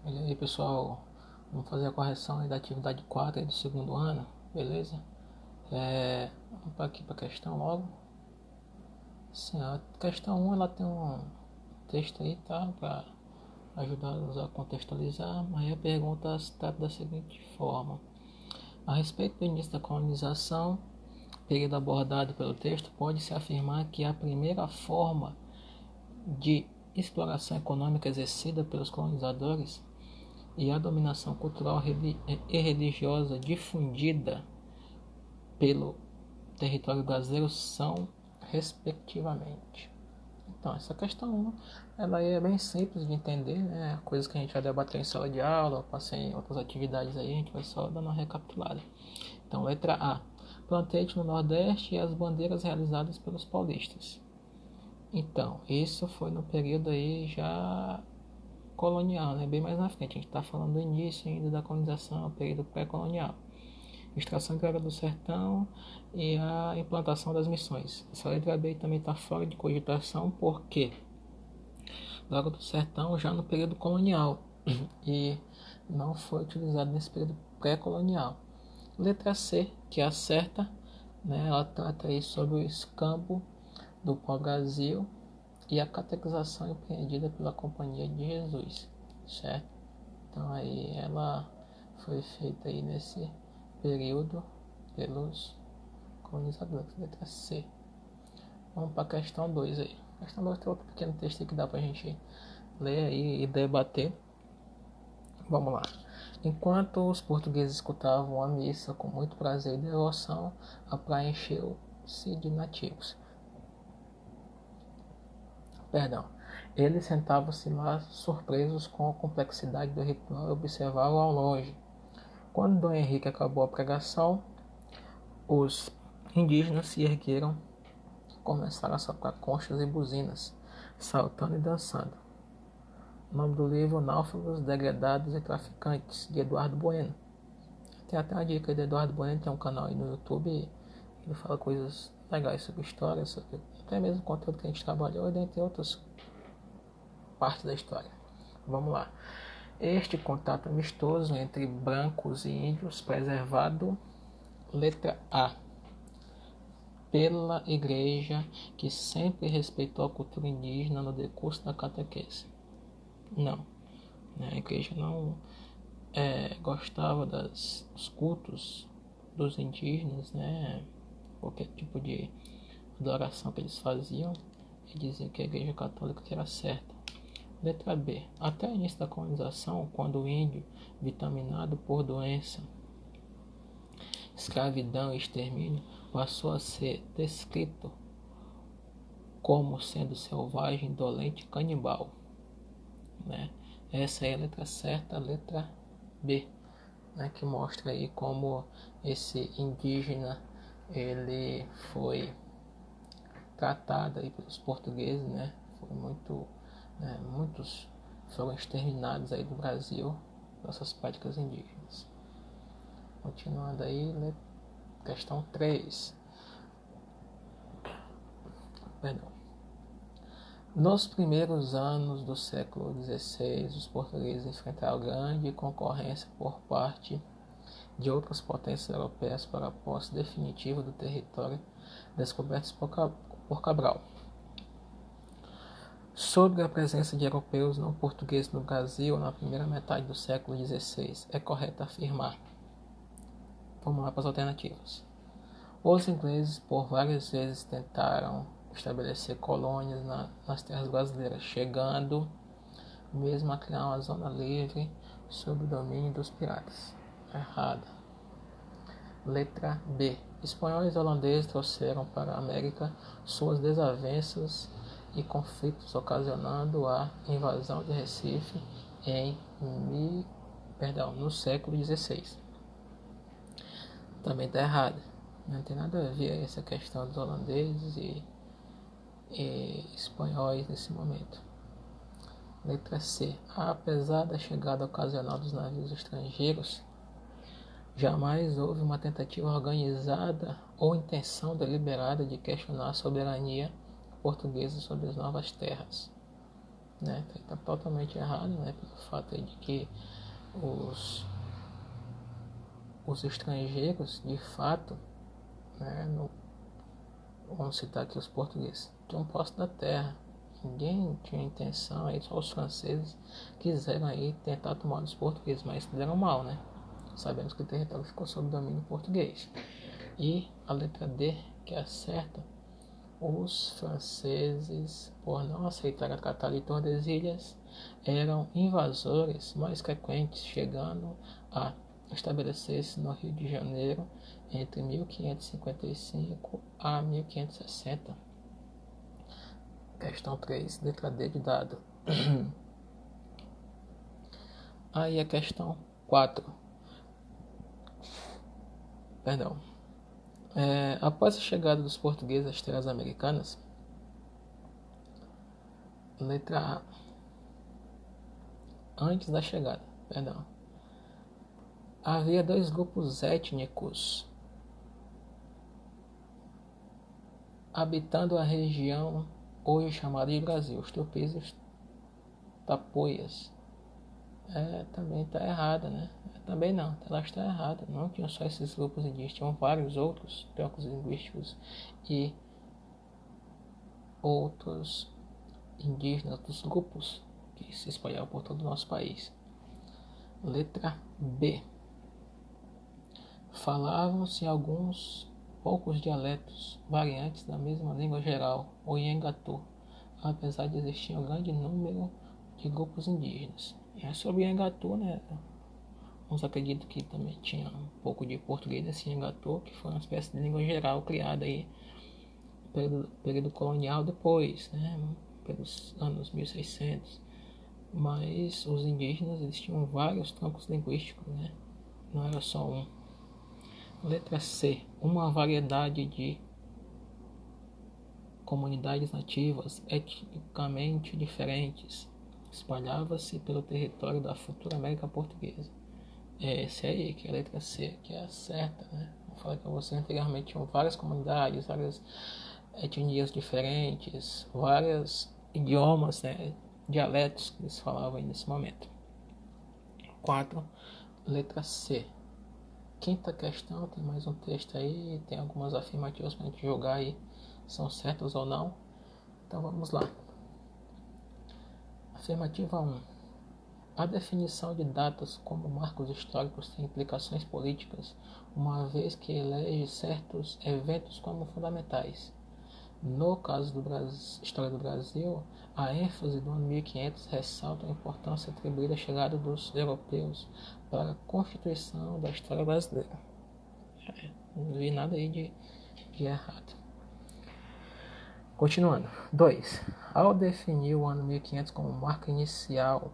E aí, pessoal, vamos fazer a correção aí da atividade 4 aí do segundo ano, beleza? Vamos aqui para a questão logo. Sim, a questão 1 ela tem um texto aí, tá? Para ajudar-nos a contextualizar, mas a pergunta se trata da seguinte forma: a respeito do início da colonização, período abordado pelo texto, pode-se afirmar que a primeira forma de exploração econômica exercida pelos colonizadores e a dominação cultural e religiosa difundida pelo território brasileiro são, respectivamente. Então, essa questão ela é bem simples de entender, né? Coisas que a gente já debateu em sala de aula, passei em outras atividades aí, a gente vai só dando uma recapitulada. Então, letra A: plantéio no Nordeste e as bandeiras realizadas pelos paulistas. Então, isso foi no período aí já colonial, né? Bem mais na frente. A gente está falando do início ainda da colonização, período pré-colonial. Extração de água do sertão e a implantação das missões. Essa letra B também está fora de cogitação porque água do sertão já no período colonial e não foi utilizado nesse período pré-colonial. Letra C, que é a certa, né? Ela trata aí sobre o escambo do pau-brasil e a catequização empreendida pela Companhia de Jesus, certo? Então aí ela foi feita aí nesse período pelos colonizadores, letra C. Vamos para a questão 2 aí. A questão 2 tem outro pequeno texto que dá para a gente ler aí e debater. Vamos lá. Enquanto os portugueses escutavam a missa com muito prazer e devoção, a praia encheu-se de nativos. Eles sentavam-se lá surpresos com a complexidade do ritual e observavam ao longe. Quando Dom Henrique acabou a pregação, os indígenas se ergueram e começaram a soprar conchas e buzinas, saltando e dançando. O nome do livro: Náufragos, Degradados e Traficantes, de Eduardo Bueno. Tem até uma dica aí de Eduardo Bueno, tem um canal aí no YouTube, e ele fala coisas legais sobre história, sobre até mesmo o conteúdo que a gente trabalhou, e dentre outras partes da história. Vamos lá. Este contato amistoso entre brancos e índios preservado, letra A, pela igreja, que sempre respeitou a cultura indígena no decurso da catequese. Não, a igreja não gostava dos cultos dos indígenas, né? Qualquer tipo de adoração que eles faziam, e diziam que a igreja católica era certa. Letra B. Até o início da colonização, quando o índio, vitaminado por doença, escravidão e extermínio, passou a ser descrito como sendo selvagem, dolente e canibal, né? Essa é a letra certa, a letra B, né? Que mostra aí como esse indígena ele foi tratado aí pelos portugueses, né? Foi muitos foram exterminados aí do Brasil por essas práticas indígenas. Continuando aí, questão 3. Nos primeiros anos do século XVI, os portugueses enfrentaram grande concorrência por parte de outras potências europeias para a posse definitiva do território descobertos por Cabral. Sobre a presença de europeus não portugueses no Brasil na primeira metade do século XVI, é correto afirmar. Vamos lá para as alternativas. Os ingleses por várias vezes tentaram estabelecer colônias nas terras brasileiras, chegando mesmo a criar uma zona livre sob o domínio dos piratas. Errada. Letra B. Espanhóis e holandeses trouxeram para a América suas desavenças e conflitos, ocasionando a invasão de Recife no século XVI. Também está errado. Não tem nada a ver essa questão dos holandeses e espanhóis nesse momento. Letra C. Apesar da chegada ocasional dos navios estrangeiros, jamais houve uma tentativa organizada ou intenção deliberada de questionar a soberania portuguesa sobre as novas terras. né, que está totalmente errado, né, pelo fato de que os estrangeiros, de fato, né, no, vamos citar aqui os portugueses, tinham posse da terra. Ninguém tinha intenção, aí só os franceses quiseram aí tentar tomar os portugueses, mas deram mal, né? Sabemos que o território ficou sob domínio português. E a letra D, que é a certa, os franceses, por não aceitar a Tratado de Tordesilhas, eram invasores mais frequentes, chegando a estabelecer-se no Rio de Janeiro entre 1555 a 1560. Questão 3, letra D de dado. Aí a questão 4. Perdão. Após a chegada dos portugueses às terras americanas, letra A. Antes da chegada, perdão. Havia dois grupos étnicos habitando a região hoje chamada de Brasil, os tupis e os tapoias. Também está errada, né? Também não, ela está errada. Não tinham só esses grupos indígenas, tinham vários outros trocos linguísticos e outros indígenas dos grupos que se espalharam por todo o nosso país. Letra B. Falavam-se alguns poucos dialetos variantes da mesma língua geral, o Iengatu, apesar de existir um grande número de grupos indígenas. E sobre o Iengatu, né? Uns acreditam que também tinha um pouco de português nesse Iengatu, que foi uma espécie de língua geral criada aí no período colonial depois, né? Pelos anos 1600. Mas os indígenas, eles tinham vários troncos linguísticos, né? Não era só um. Letra C. Uma variedade de comunidades nativas etnicamente diferentes espalhava-se pelo território da futura América Portuguesa. Esse aí, que é a letra C, que é a certa, né? Eu falei para você anteriormente, tinham várias comunidades, várias etnias diferentes, vários idiomas, né? Dialetos que eles falavam aí nesse momento. 4. Letra C. Quinta questão, tem mais um texto aí, tem algumas afirmativas para a gente jogar aí, são certas ou não. Então vamos lá. Afirmativa 1. A definição de datas como marcos históricos tem implicações políticas, uma vez que elege certos eventos como fundamentais. No caso da história do Brasil, a ênfase do ano 1500 ressalta a importância atribuída à chegada dos europeus para a constituição da história brasileira. Não vi nada aí de errado. Continuando. 2. Ao definir o ano 1500 como marca inicial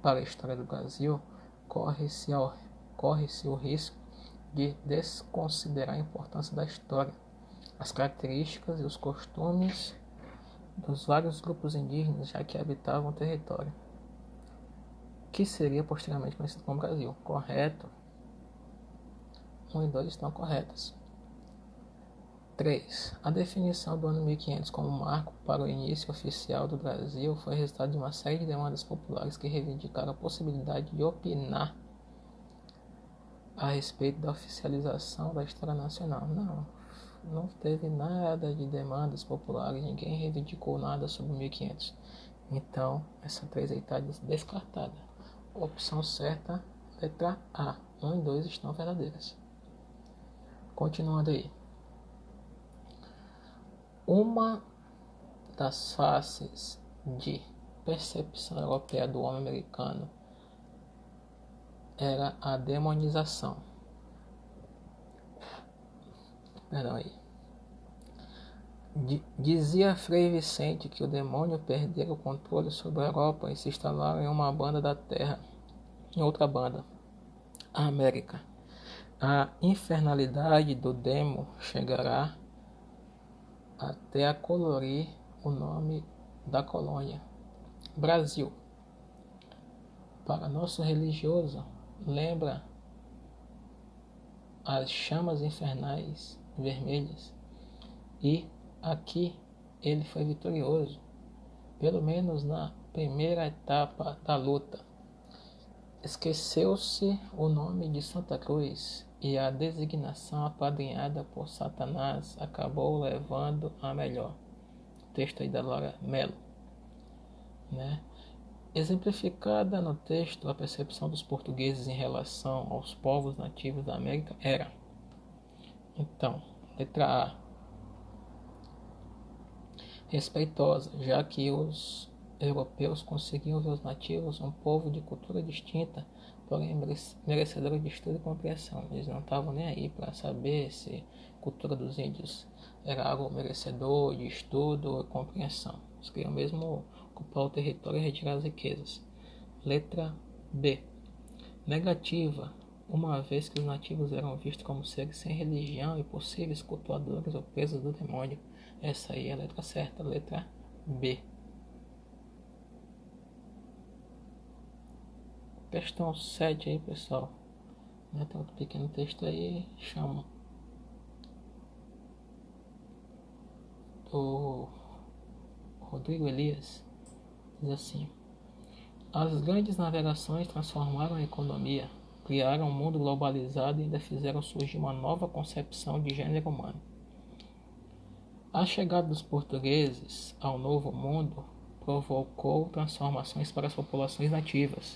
para a história do Brasil, corre-se o risco de desconsiderar a importância da história, as características e os costumes dos vários grupos indígenas já que habitavam o território, que seria posteriormente conhecido como Brasil. Correto? 1 e 2 estão corretas. 3. A definição do ano 1500 como marco para o início oficial do Brasil foi resultado de uma série de demandas populares que reivindicaram a possibilidade de opinar a respeito da oficialização da história nacional. Não teve nada de demandas populares, ninguém reivindicou nada sobre 1500. Então, essa 3 aí está descartada. Opção certa, letra A. 1 e 2 estão verdadeiras. Continuando aí. Uma das faces de percepção europeia do homem americano era a demonização. Perdão aí. Dizia Frei Vicente que o demônio perdera o controle sobre a Europa e se instalaram em uma banda da Terra, em outra banda, a América. A infernalidade do demo chegará até a colorir o nome da colônia, Brasil. Para nosso religioso, lembra as chamas infernais vermelhas, e aqui ele foi vitorioso, pelo menos na primeira etapa da luta. Esqueceu-se o nome de Santa Cruz e a designação apadrinhada por Satanás acabou levando a melhor. Texto aí da Laura Mello, né? Exemplificada no texto, a percepção dos portugueses em relação aos povos nativos da América era, então, letra A, respeitosa, já que os europeus conseguiam ver os nativos um povo de cultura distinta, porém merecedor de estudo e compreensão. Eles não estavam nem aí para saber se a cultura dos índios era algo merecedor de estudo e compreensão. Eles queriam mesmo ocupar o território e retirar as riquezas. Letra B. Negativa, uma vez que os nativos eram vistos como seres sem religião e possíveis cultuadores ou presos do demônio. Essa aí é a letra certa, letra B. Questão 7 aí, pessoal. Tem outro pequeno texto aí, chama do Rodrigo Elias. Diz assim: as grandes navegações transformaram a economia, criaram um mundo globalizado e ainda fizeram surgir uma nova concepção de gênero humano. A chegada dos portugueses ao Novo Mundo provocou transformações para as populações nativas,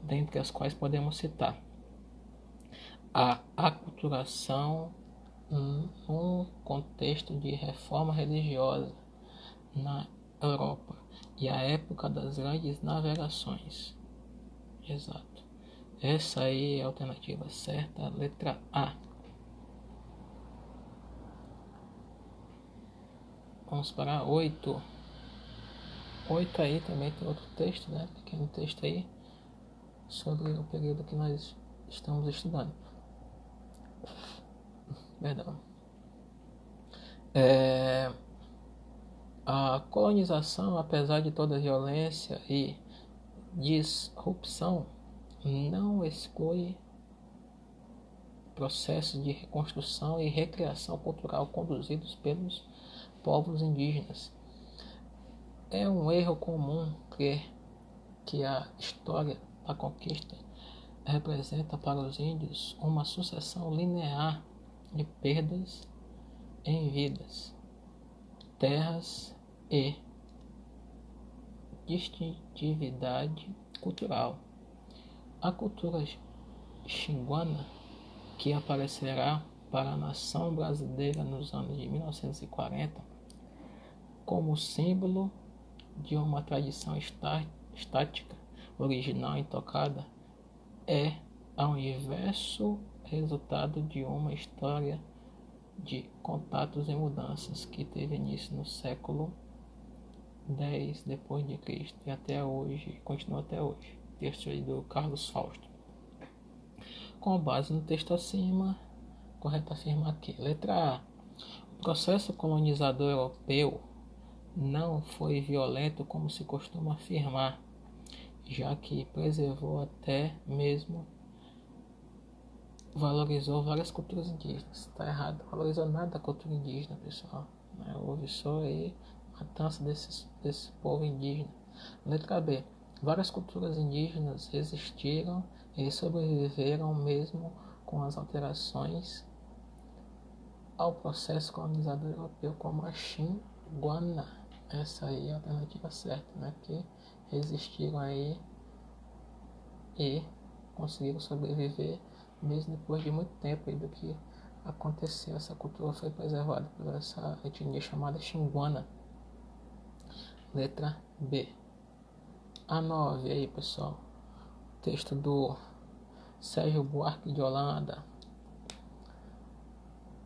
dentre as quais podemos citar a aculturação num contexto de reforma religiosa na Europa e a época das grandes navegações. Exato. Essa aí é a alternativa certa, letra A. Vamos para 8. 8 aí também tem outro texto, né? Pequeno texto aí sobre o período que nós estamos estudando. Perdão. A colonização, apesar de toda a violência e disrupção, não exclui processos de reconstrução e recriação cultural conduzidos pelos povos indígenas. É um erro comum crer que a história da conquista representa para os índios uma sucessão linear de perdas em vidas, terras e distintividade cultural. A cultura xinguana, que aparecerá para a nação brasileira nos anos de 1940 como símbolo de uma tradição estática, original e intocada, é ao inverso resultado de uma história de contatos e mudanças que teve início no século X depois de Cristo e até hoje, continua até hoje. Texto aí do Carlos Fausto. Com base no texto acima, correto afirmar que letra A, o processo colonizador europeu não foi violento como se costuma afirmar, já que preservou até mesmo valorizou várias culturas indígenas. Está errado, valorizou nada da cultura indígena, pessoal. Houve só aí matança desse povo indígena. Letra B, várias culturas indígenas resistiram e sobreviveram mesmo com as alterações ao processo colonizador europeu, como a Xinguana. Essa aí é a alternativa certa, né? Que resistiram aí e conseguiram sobreviver mesmo depois de muito tempo aí do que aconteceu. Essa cultura foi preservada por essa etnia chamada Xinguana. Letra B. A 9 aí, pessoal. Texto do Sérgio Buarque de Holanda.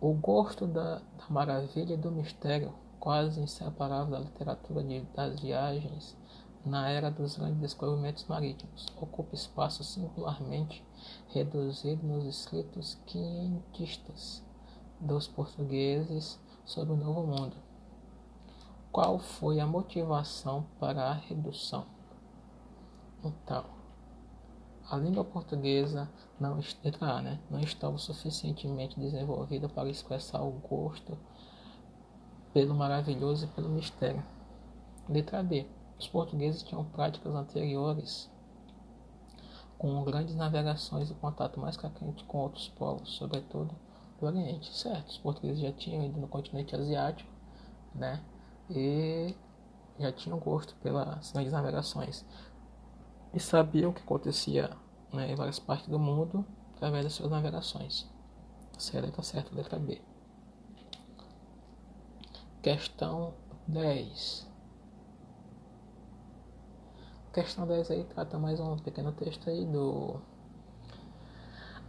O gosto da maravilha e do mistério, quase inseparável da literatura das viagens na era dos grandes descobrimentos marítimos, ocupa espaço singularmente reduzido nos escritos quinhentistas dos portugueses sobre o Novo Mundo. Qual foi a motivação para a redução? Então, a língua portuguesa não estava suficientemente desenvolvida para expressar o gosto pelo maravilhoso e pelo mistério. Letra B. Os portugueses tinham práticas anteriores com grandes navegações e contato mais frequente com outros povos, sobretudo do Oriente. Certo, os portugueses já tinham ido no continente asiático, né? E já tinham gosto pelas grandes navegações. E sabiam o que acontecia, né, em várias partes do mundo através das suas navegações. Essa é a letra certa, letra B. Questão 10. Questão 10 aí trata mais um pequeno texto aí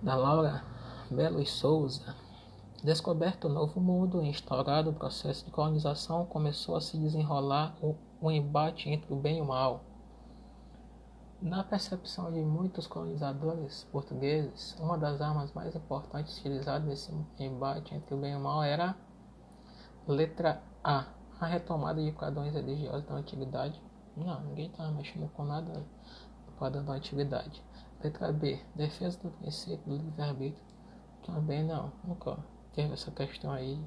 da Laura Belo e Souza. Descoberto o novo mundo e instaurado o processo de colonização, começou a se desenrolar o embate entre o bem e o mal. Na percepção de muitos colonizadores portugueses, uma das armas mais importantes utilizadas nesse embate entre o bem e o mal era letra A, a retomada de padrões religiosos da antiguidade. Não, ninguém estava mexendo com nada do padrão da antiguidade. Letra B, defesa do princípio do livre-arbítrio. Também não, nunca teve essa questão aí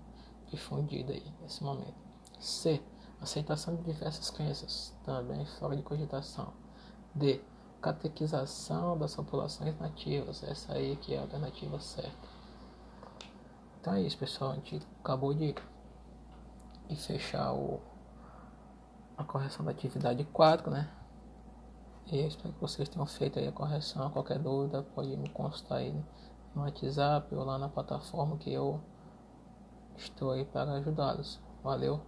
difundida aí nesse momento. C, aceitação de diversas crenças, também fora de cogitação. D, catequização das populações nativas, essa aí que é a alternativa certa. Então é isso, pessoal, a gente acabou de fechar a correção da atividade 4, né? E eu espero que vocês tenham feito aí a correção. Qualquer dúvida pode me consultar aí no WhatsApp ou lá na plataforma que eu estou aí para ajudá-los. Valeu!